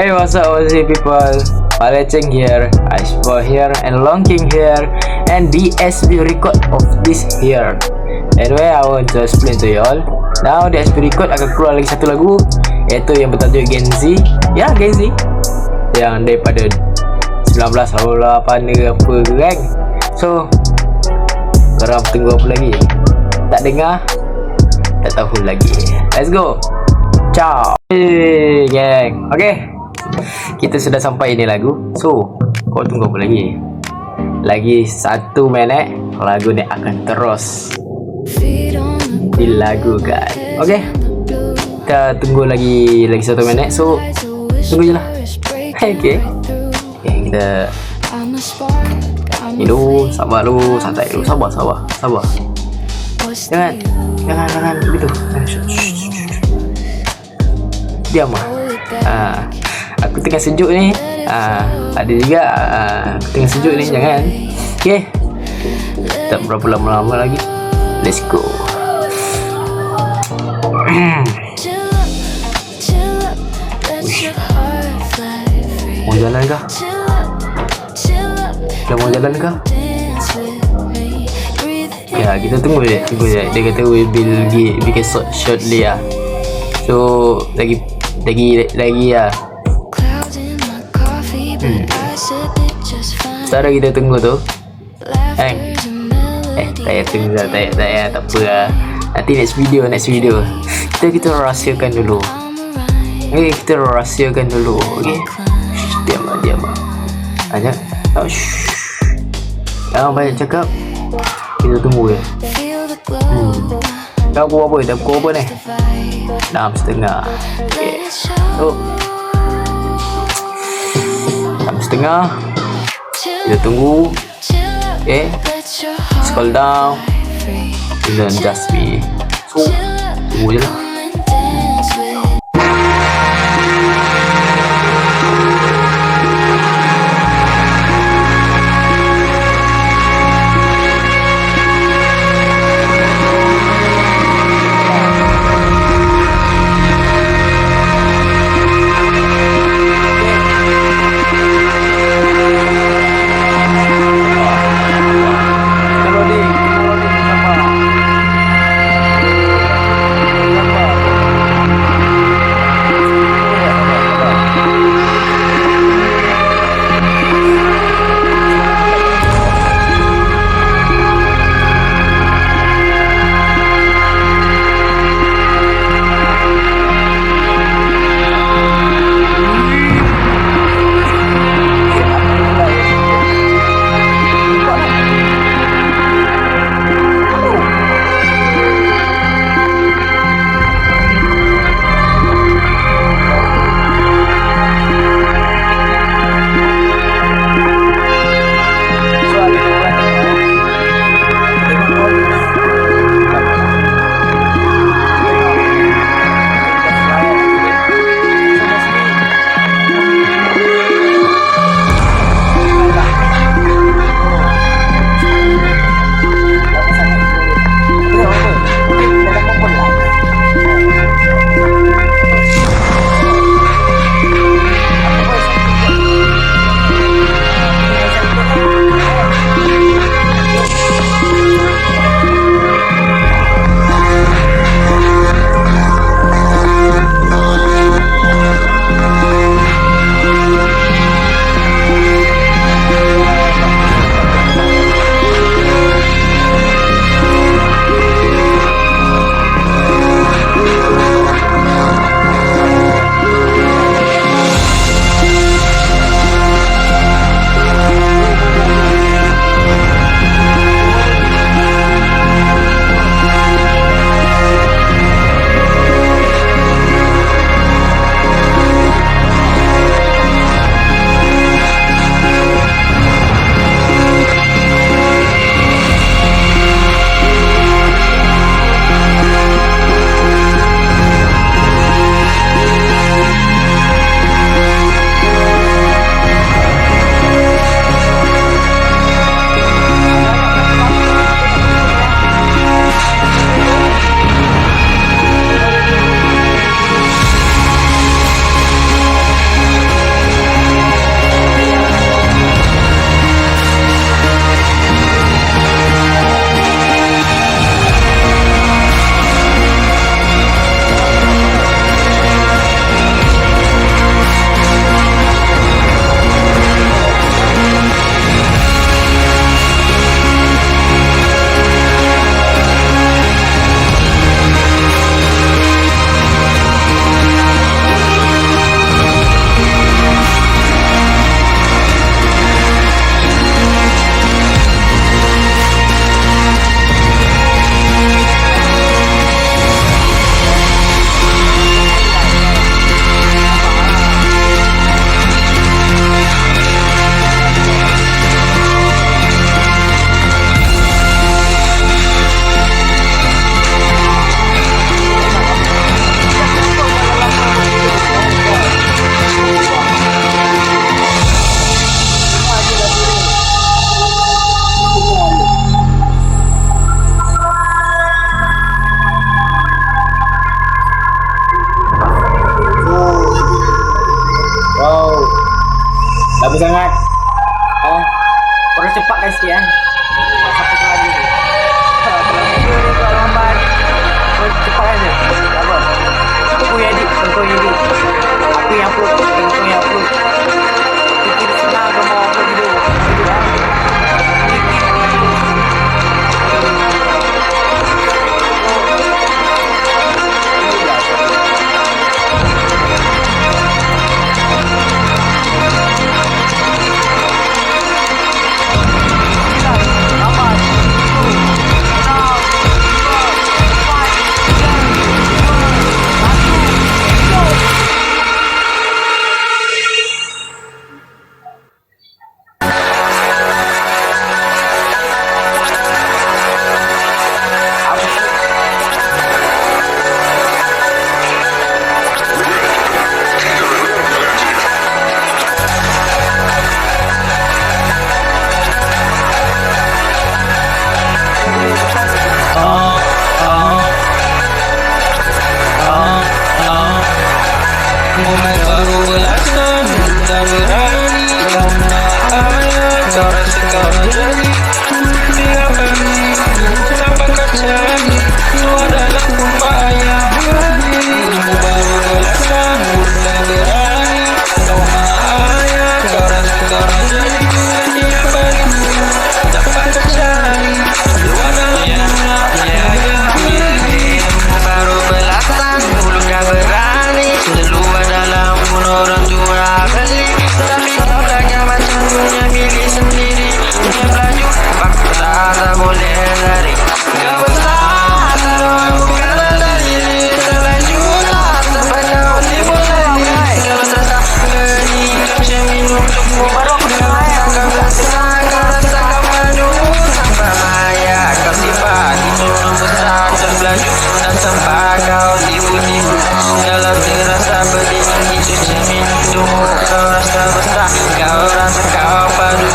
Hey, what's up, OZ people? Paleceng here, Iceberg here, and Long King here, and DSB record of this here. Anyway, I want to explain to you all. Now DSB record akan keluar lagi satu lagu, iaitu yang bertajuk Gen Z. Ya, Gen Z, yang daripada 1988 ke apa ke kan. So, korang tunggu apa lagi? Tak dengar? Tak tahu lagi. Let's go. Ciao. Hey, gang. Okay, kita sudah sampai ini lagu. So, kau tunggu apa lagi? Lagi 1 minit, lagu ni akan terus dilagukan. Okay, kita tunggu lagi 1 minit. So, tunggu je lah. Okay, kita minum, sabar dulu, santai dulu, sabar. Jangan begitu. Diam lah. Aku tengah sejuk ni. Ada juga aku tengah sejuk ni, jangan. Okay, tak berapa lama lagi. Let's go. Mau jalan kah? Dah mau jalan kah? Ya, kita tunggu je. Dia kata we will bikin shortly lah. So lagi lah. Sekarang kita tunggu tu. Tak payah tunggu lah. Tak apa lah. Nanti next video kita rahsiakan dulu. Okay, Diam lah. Jangan banyak cakap. Kita tunggu je. Dah pukul apa ni? 6.30. Okay, so 6.30 kita tunggu. Okay, scroll down and then just be. So tunggu je lah. rasa kau padu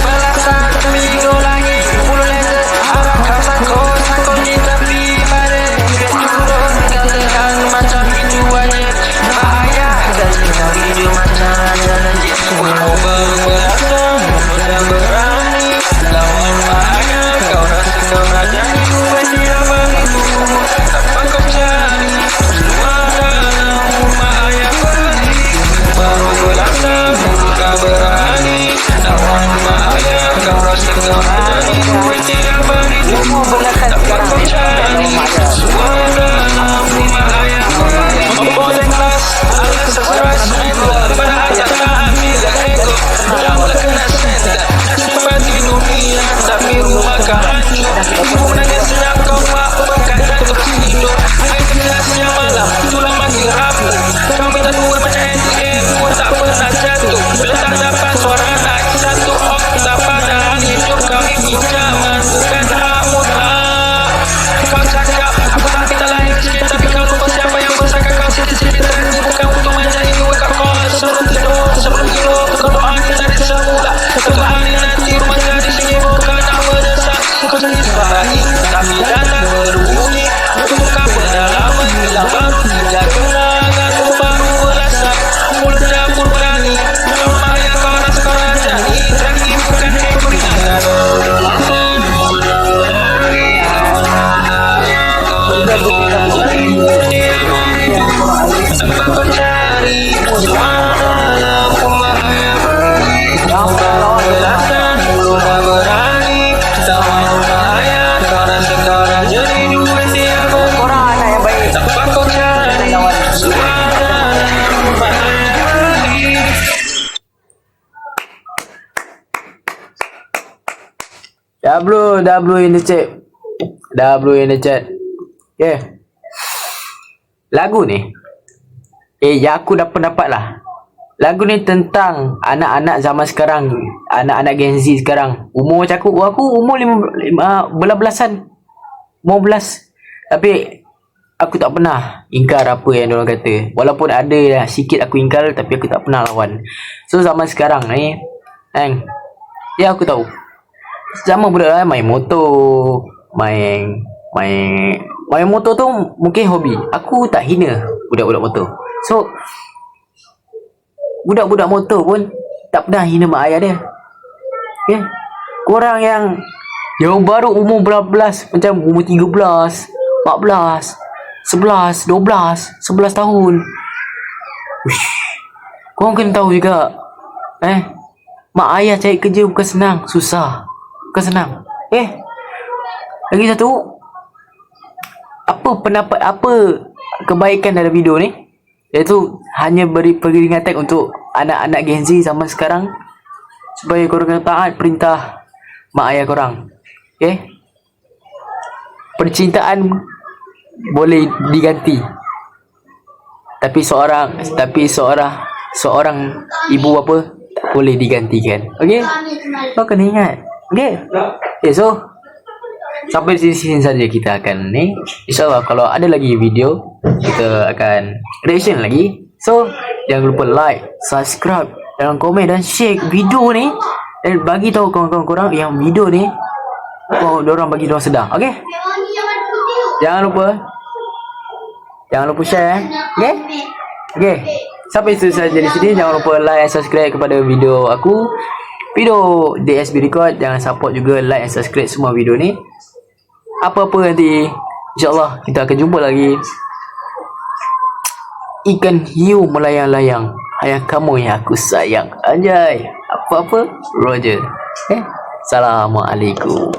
belasan minggu lagi 10 leza arah kau sangkut di tepi badan turun tinggal tekan macam itu aja bahaya dan tinggal hidup macam raja legit mau belasan mudah berani lawan bahaya kau rasa kau raja gue tidak begitu tanpa kau cari semua dalam rumah ayah pergi baru belasan muka berani lawan bahaya kau rasa kau raja gue tidak begitu tanpa kau cari semua dalam rumah ayah pergi memboleh kelas alas seseras pada ajak kami dan ego mula kena senda nasib di dunia tapi rumah kau hancur ibu nangis sedap kau maafkan dan terus tidur air kelasnya malam tulang makin rapuh kau minta duit macam ATM pun tak pernah jatuh bila tak dapat suara naik satu oktav padahal hidup kau ini zaman bukan hak mutlak kau cakap aku tak minta lain sikit tapi kau lupa siapa yang bersangka kau sini-sini terhenti bukan untuk menjadi wake up call sebelum tidur sebelum tidur kau doakan dari semula satu hari nanti rumah jadi sini bukan tak mendesak kau jadi baik tapi datang berbunyi buka pendalaman bila baru tidak kenangan baru belasan mulut dapur berani rumah yang kau rasa kau rajani lagi bukan happy kau cari dalam rumah yang pergi belasan mudah berani lawan bahaya kau rasa kau rajani duit dia Korang anak yang baik. tanpa kau cari semua dalam rumah yang pergi W in the chat. W in the chat. Okay. Lagu ni yang aku dapat lah. Lagu ni tentang anak-anak zaman sekarang, anak-anak Gen Z sekarang. Umur macam aku umur 15-an. 15. Tapi aku tak pernah ingkar apa yang diorang kata. Walaupun ada lah sikit aku ingkar, tapi aku tak pernah lawan. So zaman sekarang ni ya aku tahu zaman budak lah main motor, main motor tu mungkin hobi. Aku tak hina budak-budak motor. So budak-budak motor pun tak pernah hina mak ayah dia. Okay? Korang yang baru umur berapa, macam umur 13, 14, 11, 12, 11 tahun. Uish. Korang kena tahu juga mak ayah cari kerja bukan senang, susah. Bukan senang. Lagi satu, apa pendapat, apa kebaikan dalam video ni, iaitu hanya beri peringatan untuk anak-anak Gen Z zaman sekarang supaya korang kena taat perintah mak ayah korang. Okay? Percintaan boleh diganti, tapi seorang ibu apa tak boleh digantikan. Okay? Kau kena ingat. Okay? Okay, so sampai di sini saja kita akan ni. InsyaAllah kalau ada lagi video, kita akan reaction lagi. So jangan lupa like, subscribe, dan komen dan share video ni, dan bagi tahu kawan-kawan korang yang video ni diorang bagi diorang sedar. Okay? Jangan lupa share. Okay? Okay. Sampai itu saja di sini. Jangan lupa like dan subscribe kepada video aku, video DSB Record. Jangan support juga, like dan subscribe semua video ni. Apa-apa nanti, InsyaAllah kita akan jumpa lagi. Ikan hiu melayang-layang, ayah kamu yang aku sayang. Anjay. Apa-apa, Roger. Assalamualaikum.